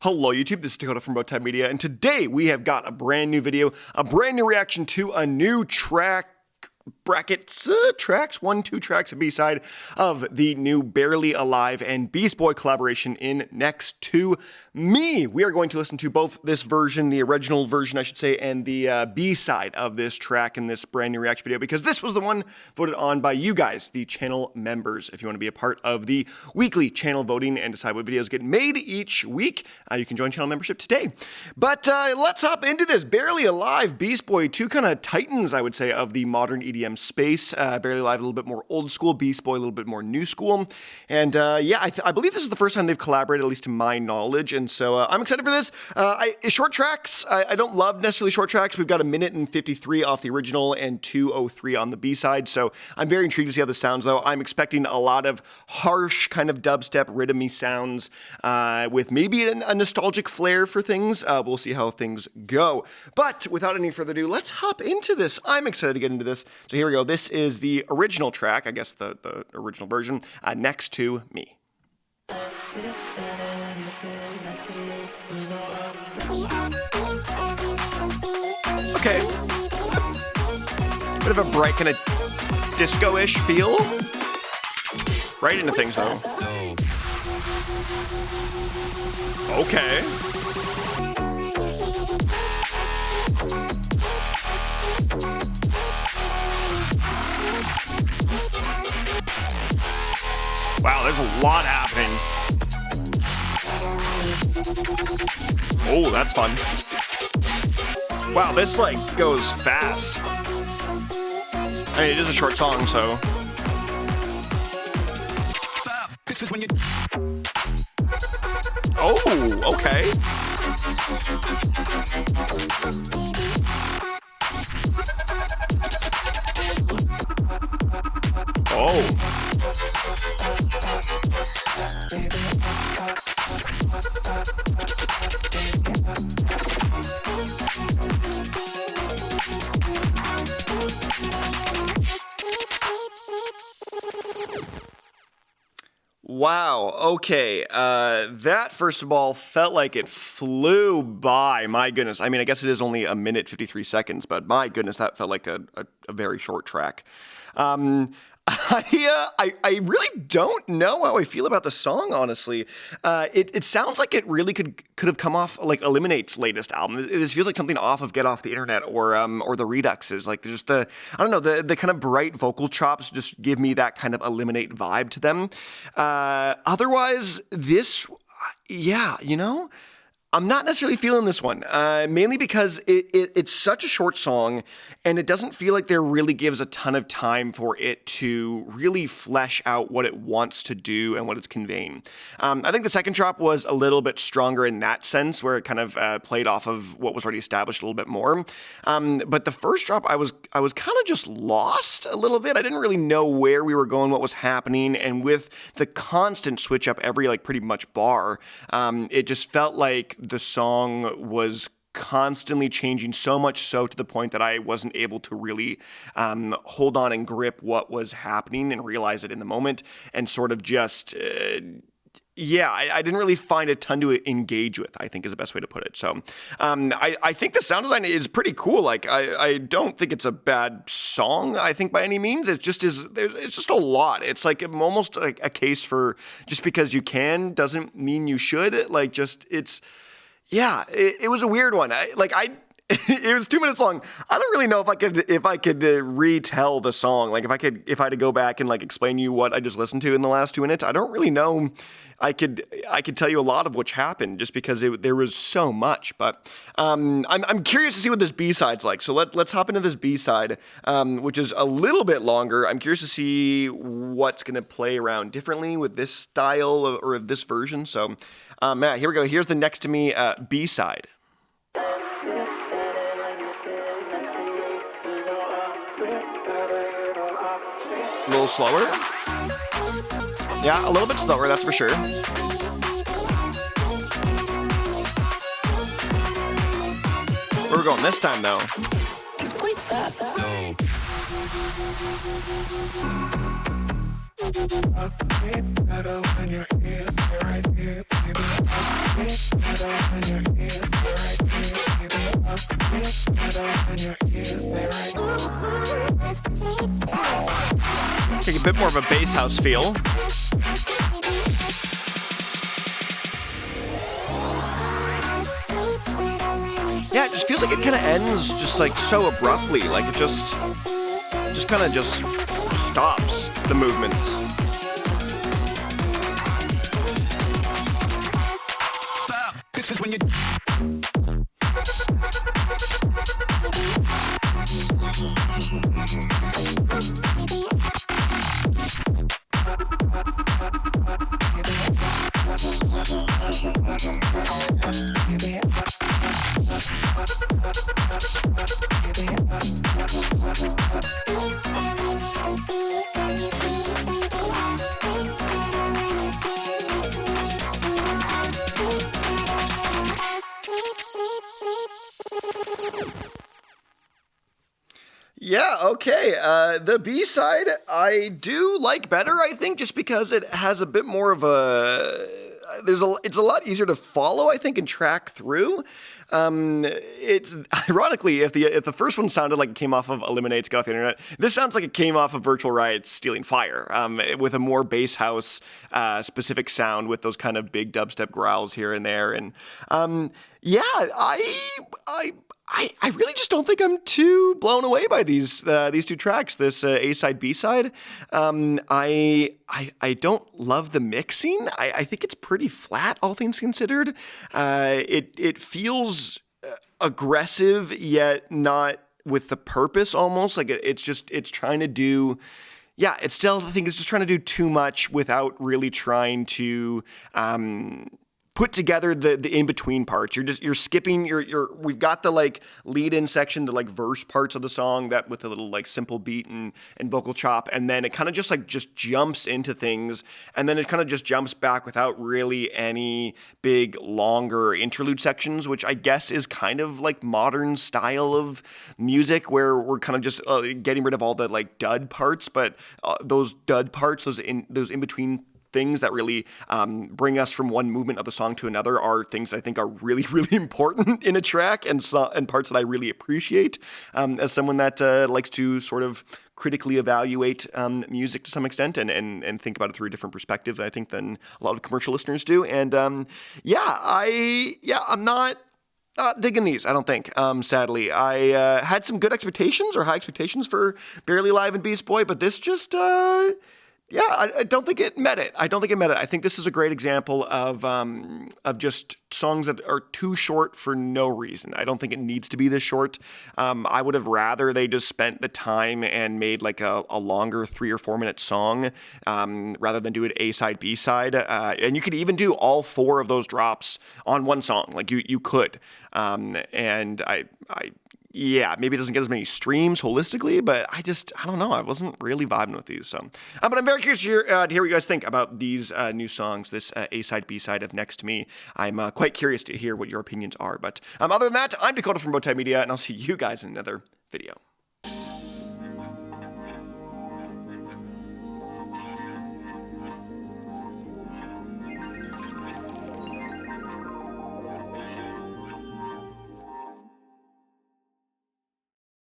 Hello YouTube, this is Dakota from Bowtied Media, and today we have got a brand new video, a brand new reaction to a new track, tracks, 2 tracks, a B-side of the new Barely Alive and Beast Boy collaboration in Next to Me. We are going to listen to both this version, the original version I should say, and the B-side of this track in this brand new reaction video, because this was the one voted on by you guys, the channel members. If you want to be a part of the weekly channel voting and decide what videos get made each week, you can join channel membership today. But let's hop into this. Barely Alive, Beast Boy, 2 kind of titans, I would say, of the modern EDM space. Barely Alive a little bit more old school, Beast Boy a little bit more new school. And yeah, I believe this is the first time they've collaborated, at least to my knowledge. And so I'm excited for this. Short tracks, I don't love necessarily short tracks. We've got 1:53 off the original and 2:03 on the B-side. So I'm very intrigued to see how this sounds, though. I'm expecting a lot of harsh kind of dubstep, rhythmy sounds with maybe a nostalgic flair for things. We'll see how things go. But without any further ado, let's hop into this. I'm excited to get into this. So here we go. This is the original track, I guess the original version, Next to Me. Okay. Bit of a bright kind of disco-ish feel. Right into things though. Okay. Wow, there's a lot happening. Oh, that's fun. Wow, this like goes fast. I mean, it is a short song, so. Oh, okay. Oh. Wow, okay, that first of all felt like it flew by, my goodness. I mean, I guess it is only 1:53, but my goodness, that felt like a very short track. I really don't know how I feel about the song, honestly. It sounds like it really could have come off like Eliminate's latest album. This feels like something off of Get Off the Internet or the Reduxes. Like just I don't know, the kind of bright vocal chops just give me that kind of Eliminate vibe to them. Otherwise, this, yeah, you know, I'm not necessarily feeling this one, mainly because it's such a short song, and it doesn't feel like there really gives a ton of time for it to really flesh out what it wants to do and what it's conveying. I think the second drop was a little bit stronger in that sense, where it kind of played off of what was already established a little bit more. But the first drop, I was kind of just lost a little bit. I didn't really know where we were going, what was happening, and with the constant switch up every like pretty much bar, it just felt like the song was constantly changing, so much so to the point that I wasn't able to really hold on and grip what was happening and realize it in the moment, and sort of just yeah, I didn't really find a ton to engage with, I think is the best way to put it. So I think the sound design is pretty cool. Like I don't think it's a bad song, I think, by any means. It's just a lot. It's like almost like a case for just because you can doesn't mean you should. Like just it's. Yeah, it was a weird one. It was 2 minutes long. I don't really know if I could retell the song. Like if I had to go back and like explain to you what I just listened to in the last 2 minutes. I don't really know. I could tell you a lot of which happened just because there was so much. But I'm curious to see what this B-side's like. So let's hop into this B-side, which is a little bit longer. I'm curious to see what's gonna play around differently with this style or this version. So yeah, here we go. Here's the Next to Me B-side. A little slower. Yeah, a little bit slower, that's for sure. Where we're going this time, though. This boy sucks. Take a bit more of a bass house feel. Yeah, it just feels like it kind of ends just like so abruptly. Like it just kind of just stops the movements. This is when you. Yeah, okay. The B-side I do like better, I think, just because it has a bit more of a... It's a lot easier to follow, I think, and track through. It's ironically, if the first one sounded like it came off of Eliminate's Get Off the Internet, this sounds like it came off of Virtual Riot's Stealing Fire, with a more bass house specific sound with those kind of big dubstep growls here and there. And yeah, I really just don't think I'm too blown away by these two tracks, this A-side, B-side. I don't love the mixing. I think it's pretty flat, all things considered. It feels aggressive, yet not with the purpose almost. Like it's trying to do... Yeah, I think it's just trying to do too much without really trying to... put together the in-between parts. You're skipping we've got the like lead-in section, the like verse parts of the song that with a little like simple beat and vocal chop, and then it kind of just jumps into things, and then it kind of just jumps back without really any big longer interlude sections, which I guess is kind of like modern style of music where we're kind of just getting rid of all the like dud parts, but those dud parts, those in-between things that really bring us from one movement of the song to another are things that I think are really, really important in a track and parts that I really appreciate as someone that likes to sort of critically evaluate music to some extent and think about it through a different perspective, I think, than a lot of commercial listeners do. And I'm not digging these, I don't think, sadly. I had some good expectations or high expectations for Barely Alive and Beast Boy, but this just... Yeah, I don't think it met it. I think this is a great example of just songs that are too short for no reason. I don't think it needs to be this short. I would have rather they just spent the time and made like a longer 3 or 4 minute song rather than do it A-side, B-side. And you could even do all 4 of those drops on one song. Like you could. And yeah, maybe it doesn't get as many streams holistically, but I don't know. I wasn't really vibing with these. So, but I'm very curious to hear what you guys think about these new songs, this A-side, B-side of Next to Me. I'm quite curious to hear what your opinions are. But other than that, I'm Dakota from Bowtied Media, and I'll see you guys in another video.